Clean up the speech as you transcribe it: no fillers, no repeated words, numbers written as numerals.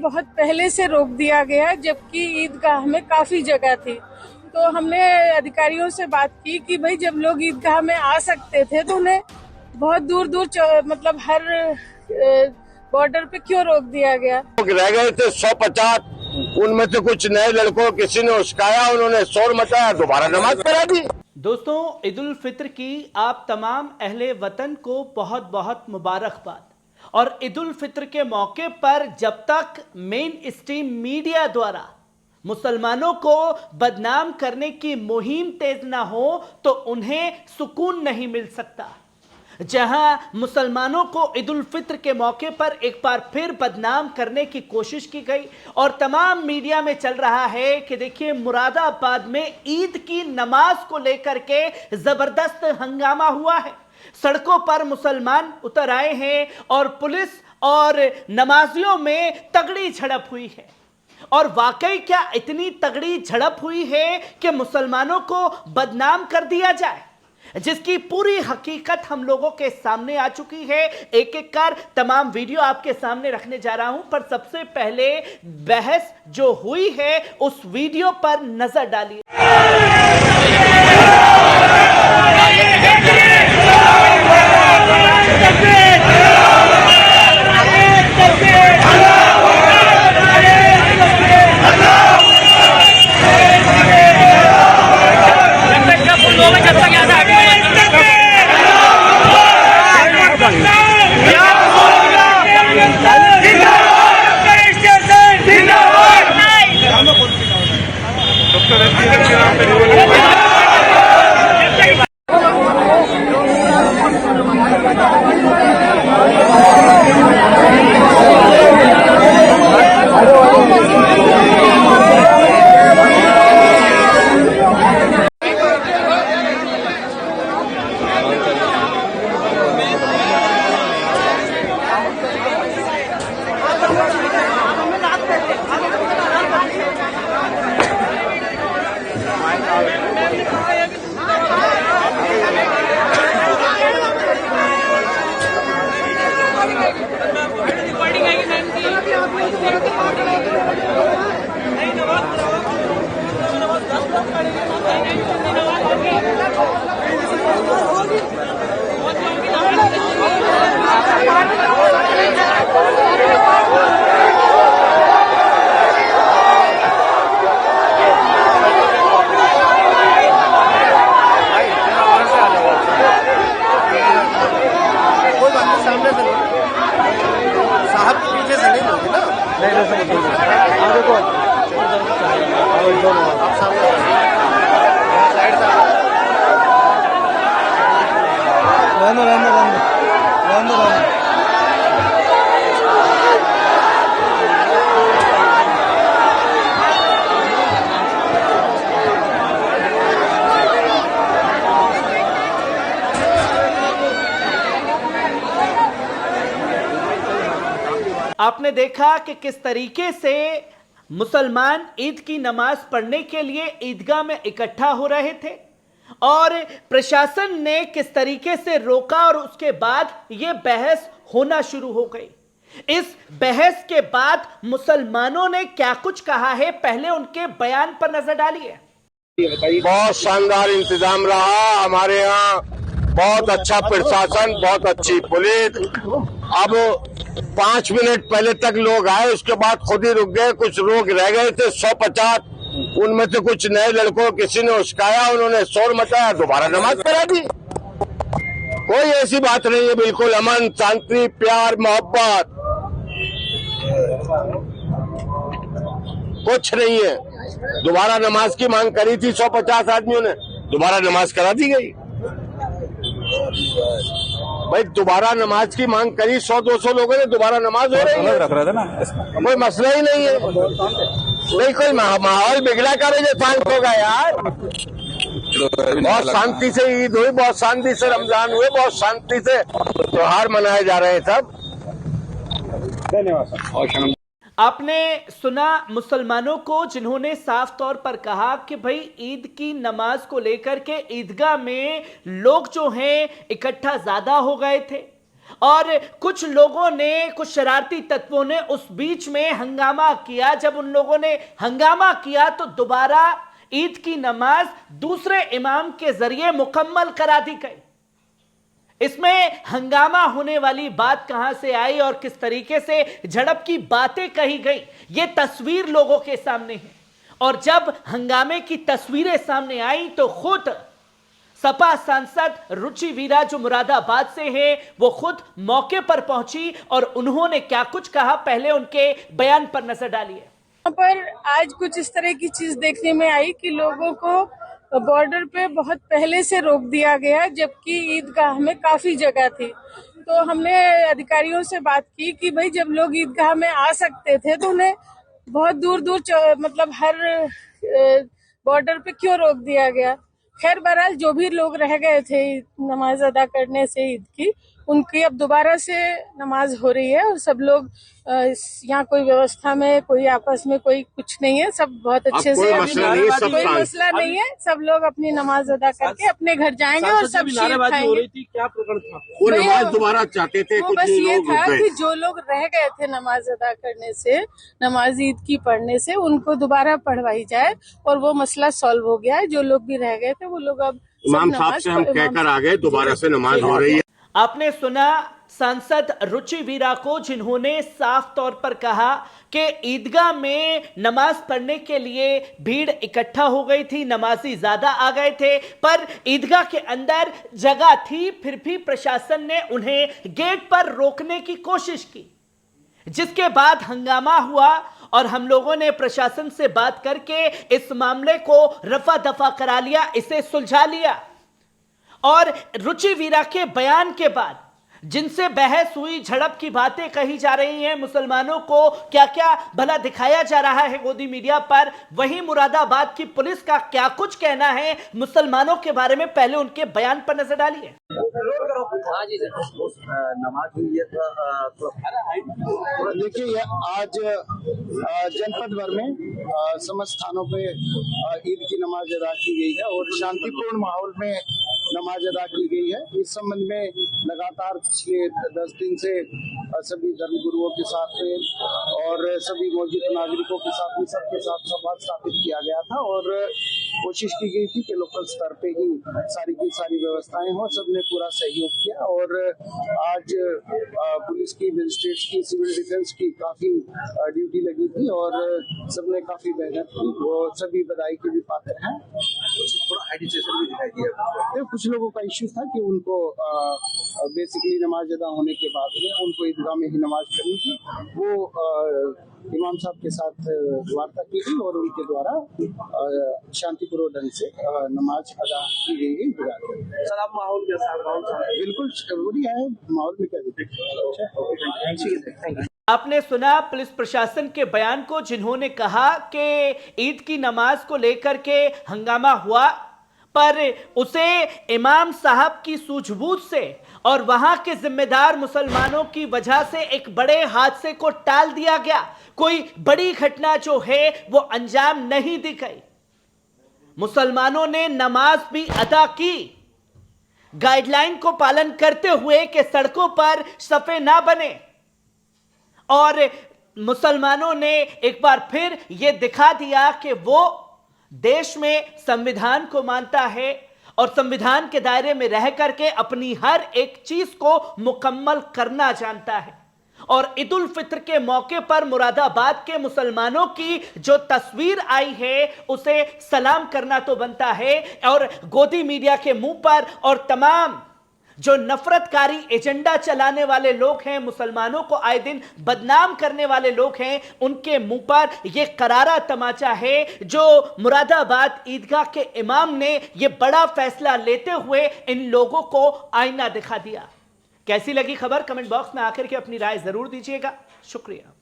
बहुत पहले से रोक दिया गया, जबकि ईदगाह में काफी जगह थी। तो हमने अधिकारियों से बात की कि भाई जब लोग ईदगाह में आ सकते थे तो उन्हें बहुत दूर दूर मतलब हर बॉर्डर पे क्यों रोक दिया गया। लोग रह गए थे 150, उनमें से कुछ नए लड़कों किसी ने उस्काया, उन्होंने शोर मचाया, दोबारा नमाज करा दी। दोस्तों, ईद उल फित्र की आप तमाम अहले वतन को बहुत बहुत मुबारकबाद। और ईद उल फित्र के मौके पर जब तक मेन स्ट्रीम मीडिया द्वारा मुसलमानों को बदनाम करने की मुहिम तेज ना हो तो उन्हें सुकून नहीं मिल सकता। जहां मुसलमानों को ईद उल फित्र के मौके पर एक बार फिर बदनाम करने की कोशिश की गई और तमाम मीडिया में चल रहा है कि देखिए मुरादाबाद में ईद की नमाज को लेकर के जबरदस्त हंगामा हुआ है। सड़कों पर मुसलमान उतर आए हैं और पुलिस और नमाजियों में तगड़ी झड़प हुई है। और वाकई क्या इतनी तगड़ी झड़प हुई है कि मुसलमानों को बदनाम कर दिया जाए, जिसकी पूरी हकीकत हम लोगों के सामने आ चुकी है। एक एक कर तमाम वीडियो आपके सामने रखने जा रहा हूं, पर सबसे पहले बहस जो हुई है उस वीडियो पर नजर डालिए। आपने देखा कि किस तरीके से मुसलमान ईद की नमाज पढ़ने के लिए ईदगाह में इकट्ठा हो रहे थे और प्रशासन ने किस तरीके से रोका और उसके बाद यह बहस होना शुरू हो गई। इस बहस के बाद मुसलमानों ने क्या कुछ कहा है, पहले उनके बयान पर नजर डालिए। बहुत शानदार इंतजाम रहा हमारे यहाँ, बहुत अच्छा प्रशासन, बहुत अच्छी पुलिस। अब 5 मिनट पहले तक लोग आए, उसके बाद खुद ही रुक गए। कुछ लोग रह गए थे 150, उनमें से कुछ नए लड़कों किसी ने उस्काया, उन्होंने शोर मचाया, दोबारा नमाज करा दी। कोई ऐसी बात नहीं है, बिल्कुल अमन शांति प्यार मोहब्बत कुछ नहीं है। दोबारा नमाज की मांग करी थी 150 आदमियों ने, दोबारा नमाज करा दी गई। भाई दोबारा नमाज की मांग करी 100-200 लोगों ने, दोबारा नमाज हो रही है, कोई मसला ही नहीं है। नहीं कोई माहौल बिगड़ा करे जो शांत होगा यार। बहुत शांति से ईद हुई, बहुत शांति से रमजान हुए, बहुत शांति से त्योहार मनाए जा रहे हैं सब। धन्यवाद। आपने सुना मुसलमानों को, जिन्होंने साफ तौर पर कहा कि भाई ईद की नमाज को लेकर के ईदगाह में लोग जो हैं इकट्ठा ज्यादा हो गए थे और कुछ लोगों ने, कुछ शरारती तत्वों ने उस बीच में हंगामा किया। जब उन लोगों ने हंगामा किया तो दोबारा ईद की नमाज दूसरे इमाम के जरिए मुकम्मल करा दी गई। इसमें हंगामा होने वाली बात कहां से आई और किस तरीके से झड़प की बातें कही गई, यह तस्वीर लोगों के सामने है। और जब हंगामे की तस्वीरें सामने आई तो खुद सपा सांसद रुचि वीरा, जो मुरादाबाद से है, वो खुद मौके पर पहुंची और उन्होंने क्या कुछ कहा, पहले उनके बयान पर नजर डालिए। यहाँ पर आज कुछ इस तरह की चीज देखने में आई कि लोगों को बॉर्डर पे बहुत पहले से रोक दिया गया, जबकि ईदगाह में काफी जगह थी। तो हमने अधिकारियों से बात की कि भाई जब लोग ईदगाह में आ सकते थे तो उन्हें बहुत दूर दूर मतलब हर बॉर्डर पे क्यों रोक दिया गया। खैर बहरहाल जो भी लोग रह गए थे नमाज अदा करने से ईद की, उनकी अब दोबारा से नमाज हो रही है और सब लोग यहाँ कोई व्यवस्था में, कोई आपस में कोई कुछ नहीं है, सब बहुत अच्छे से, कोई मसला नहीं है। सब लोग अपनी नमाज अदा करके अपने घर जाएंगे और सब शीर खाएंगे। क्या प्रकरण था? वो नमाज दोबारा चाहते थे। वो बस ये था कि जो लोग रह गए थे नमाज अदा करने से, नमाज ईद की पढ़ने से, उनको दोबारा पढ़वाई जाए और वो मसला सॉल्व हो गया है। जो लोग भी रह गए थे वो लोग अब इमाम साहब से हम कहकर आ गए, दोबारा से नमाज हो रही है। आपने सुना सांसद रुचि वीरा को, जिन्होंने साफ तौर पर कहा कि ईदगाह में नमाज पढ़ने के लिए भीड़ इकट्ठा हो गई थी, नमाजी ज्यादा आ गए थे, पर ईदगाह के अंदर जगह थी, फिर भी प्रशासन ने उन्हें गेट पर रोकने की कोशिश की, जिसके बाद हंगामा हुआ और हम लोगों ने प्रशासन से बात करके इस मामले को रफा दफा करा लिया, इसे सुलझा लिया। और रुचि वीरा के बयान के बाद जिनसे बहस हुई, झड़प की बातें कही जा रही हैं, मुसलमानों को क्या क्या भला दिखाया जा रहा है गोदी मीडिया पर, वहीं मुरादाबाद की पुलिस का क्या कुछ कहना है मुसलमानों के बारे में, पहले उनके बयान पर नजर डालिए। नमाज हुई है तो देखिए, आज जनपद भर में समस्त स्थानों पे ईद की नमाज अदा की गई है और शांतिपूर्ण माहौल में नमाज अदा की गई है। इस संबंध में लगातार पिछले 10 दिन से सभी धर्मगुरुओं के साथ में और सभी मौजूद नागरिकों के साथ में, सबके साथ संवाद स्थापित किया गया था और कोशिश की गई थी कि लोकल स्तर पे ही सारी की सारी व्यवस्थाएं हों। सबने पूरा सहयोग किया और आज पुलिस की, मजिस्ट्रेट की, सिविल डिफेंस की काफी ड्यूटी लगी थी और सबने काफी मेहनत की, वो सभी बधाई के भी पात्र हैं। थोड़ा एजिटेशन भी दिखाई दिया, कुछ लोगों का इश्यू था कि उनको बेसिकली नमाज अदा होने के बाद में उनको ईदगाह में ही नमाज पढ़नी थी। वो इमाम साहब के साथ वार्ता की गई और उनके द्वारा शांतिपूर्वक ढंग से नमाज अदा की गई है। सर, आप माहौल कैसा है? बिल्कुल बढ़िया है माहौल में, क्या दिक्कत। आपने सुना पुलिस प्रशासन के बयान को, जिन्होंने कहा कि ईद की नमाज को लेकर के हंगामा हुआ, पर उसे इमाम साहब की सूझबूझ से और वहां के जिम्मेदार मुसलमानों की वजह से एक बड़े हादसे को टाल दिया गया। कोई बड़ी घटना जो है वो अंजाम नहीं दी गई। मुसलमानों ने नमाज भी अदा की, गाइडलाइन को पालन करते हुए कि सड़कों पर सफे ना बने, और मुसलमानों ने एक बार फिर यह दिखा दिया कि वो देश में संविधान को मानता है और संविधान के दायरे में रह करके अपनी हर एक चीज को मुकम्मल करना जानता है। और ईद उल फित्र के मौके पर मुरादाबाद के मुसलमानों की जो तस्वीर आई है उसे सलाम करना तो बनता है। और गोदी मीडिया के मुंह पर और तमाम जो नफरतकारी एजेंडा चलाने वाले लोग हैं, मुसलमानों को आए दिन बदनाम करने वाले लोग हैं, उनके मुंह पर यह करारा तमाचा है जो मुरादाबाद ईदगाह के इमाम ने यह बड़ा फैसला लेते हुए इन लोगों को आईना दिखा दिया। कैसी लगी खबर? कमेंट बॉक्स में आकर के अपनी राय जरूर दीजिएगा। शुक्रिया।